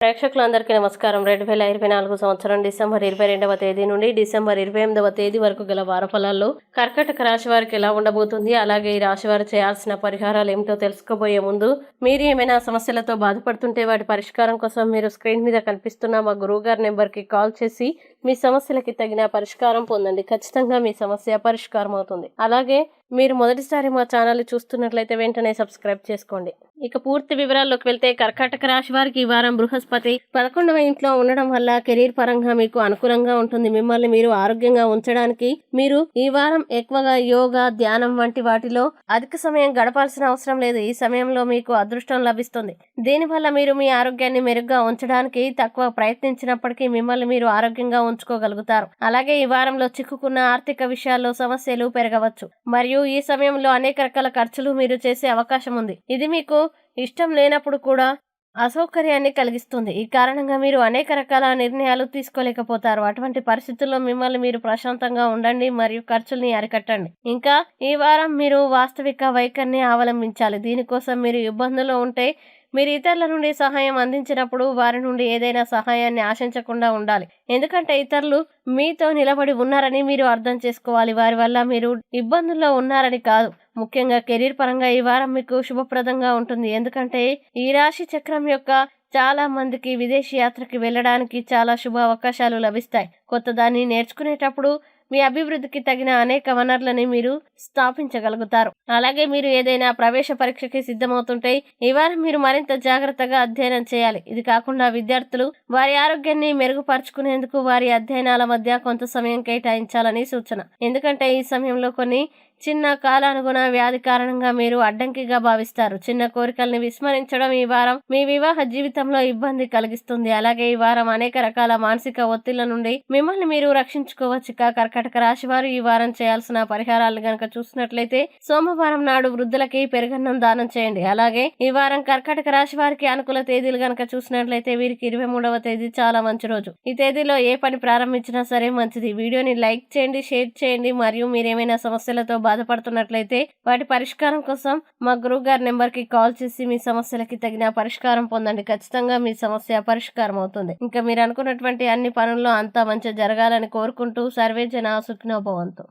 ప్రేక్షకులందరికీ నమస్కారం. 2024 సంవత్సరం డిసెంబర్ 22వ తేదీ నుండి డిసెంబర్ 28వ తేదీ వరకు గల వార ఫలాల్లో కర్కాటక రాశి వారికి ఎలా ఉండబోతుంది, అలాగే ఈ రాశి వారు చేయాల్సిన పరిహారాలు ఏమిటో తెలుసుకోబోయే ముందు మీరు ఏమైనా సమస్యలతో బాధపడుతుంటే వాటి పరిష్కారం కోసం మీరు స్క్రీన్ మీద కనిపిస్తున్న మా గురువుగారి నెంబర్కి కాల్ చేసి మీ సమస్యలకి తగిన పరిష్కారం పొందండి. ఖచ్చితంగా మీ సమస్య పరిష్కారం అవుతుంది. అలాగే మీరు మొదటిసారి మా ఛానల్ చూస్తున్నట్లయితే వెంటనే సబ్స్క్రైబ్ చేసుకోండి. ఇక పూర్తి వివరాల్లోకి వెళ్తే కర్కాటక రాశి వారికి ఈ వారం బృహస్పతి 11వ ఇంట్లో ఉండడం వల్ల కెరీర్ పరంగా మీకు అనుకూలంగా ఉంటుంది. మిమ్మల్ని మీరు ఆరోగ్యంగా ఉంచడానికి మీరు ఈ వారం ఎక్కువగా యోగా, ధ్యానం వంటి వాటిలో అధిక సమయం గడపాల్సిన అవసరం లేదు. ఈ సమయంలో మీకు అదృష్టం లభిస్తుంది. దీనివల్ల మీరు మీ ఆరోగ్యాన్ని మెరుగ్గా ఉంచడానికి తక్కువ ప్రయత్నించినప్పటికీ మిమ్మల్ని మీరు ఆరోగ్యంగా ఉంచుకోగలుగుతారు. అలాగే ఈ వారంలో చిక్కుకున్న ఆర్థిక విషయాల్లో సమస్యలు పెరగవచ్చు మరియు ఈ సమయంలో అనేక రకాల ఖర్చులు మీరు చేసే అవకాశం ఉంది. ఇది మీకు ఇష్టం లేనప్పుడు కూడా అసౌకర్యాన్ని కలిగిస్తుంది. ఈ కారణంగా మీరు అనేక రకాల నిర్ణయాలు తీసుకోలేకపోతారు. అటువంటి పరిస్థితుల్లో మిమ్మల్ని మీరు ప్రశాంతంగా ఉండండి మరియు ఖర్చుల్ని అరికట్టండి. ఇంకా ఈ వారం మీరు వాస్తవిక వైఖరిని అవలంబించాలి. దీనికోసం మీరు ఇబ్బందుల్లో ఉంటే మీరు ఇతరుల నుండి సహాయం అందించినప్పుడు వారి నుండి ఏదైనా సహాయాన్ని ఆశించకుండా ఉండాలి. ఎందుకంటే ఇతరులు మీతో నిలబడి ఉన్నారని మీరు అర్థం చేసుకోవాలి. వారి వల్ల మీరు ఇబ్బందుల్లో ఉన్నారని కాదు. ముఖ్యంగా కెరీర్ పరంగా ఈ వారం మీకు శుభప్రదంగా ఉంటుంది. ఎందుకంటే ఈ రాశి చక్రం యొక్క చాలా మందికి విదేశీ యాత్రకి వెళ్ళడానికి చాలా శుభ అవకాశాలు లభిస్తాయి. కొత్తదాన్ని నేర్చుకునేటప్పుడు మీ అభివృద్ధికి తగిన అనేక వనరులని మీరు స్థాపించగలుగుతారు. అలాగే మీరు ఏదైనా ప్రవేశ పరీక్షకి సిద్ధమవుతుంటే ఈ వారం మీరు మరింత జాగ్రత్తగా అధ్యయనం చేయాలి. ఇది కాకుండా విద్యార్థులు వారి ఆరోగ్యాన్ని మెరుగుపరుచుకునేందుకు వారి అధ్యయనాల మధ్య కొంత సమయం కేటాయించాలని సూచన. ఎందుకంటే ఈ సమయంలో కొన్ని చిన్న కాలానుగుణ వ్యాధి కారణంగా మీరు అడ్డంకిగా భావిస్తారు. చిన్న కోరికల్ని విస్మరించడం ఈ వారం మీ వివాహ జీవితంలో ఇబ్బంది కలిగిస్తుంది. అలాగే ఈ వారం అనేక రకాల మానసిక ఒత్తిళ్ల నుండి మిమ్మల్ని మీరు రక్షించుకోవచ్చు. కర్కాటక రాశి వారు ఈ వారం చేయాల్సిన పరిహారాలు గనక చూసినట్లయితే సోమవారం నాడు వృద్ధులకి పెరుగన్నం దానం చేయండి. అలాగే ఈ వారం కర్కాటక రాశి వారికి అనుకూల తేదీలు గనక చూసినట్లయితే వీరికి 23వ తేదీ చాలా మంచి రోజు. ఈ తేదీలో ఏ పని ప్రారంభించినా సరే మంచిది. వీడియోని లైక్ చేయండి, షేర్ చేయండి మరియు మీరేమైనా సమస్యలతో బాధపడుతున్నట్లయితే వాటి పరిష్కారం కోసం మా గురువు గారి నెంబర్కి కాల్ చేసి మీ సమస్యలకి తగిన పరిష్కారం పొందండి. ఖచ్చితంగా మీ సమస్య పరిష్కారం అవుతుంది. ఇంకా మీరు అనుకున్నటువంటి అన్ని పనుల్లో అంతా మంచి జరగాలని కోరుకుంటూ సర్వే జన సుఖినో భవంతు.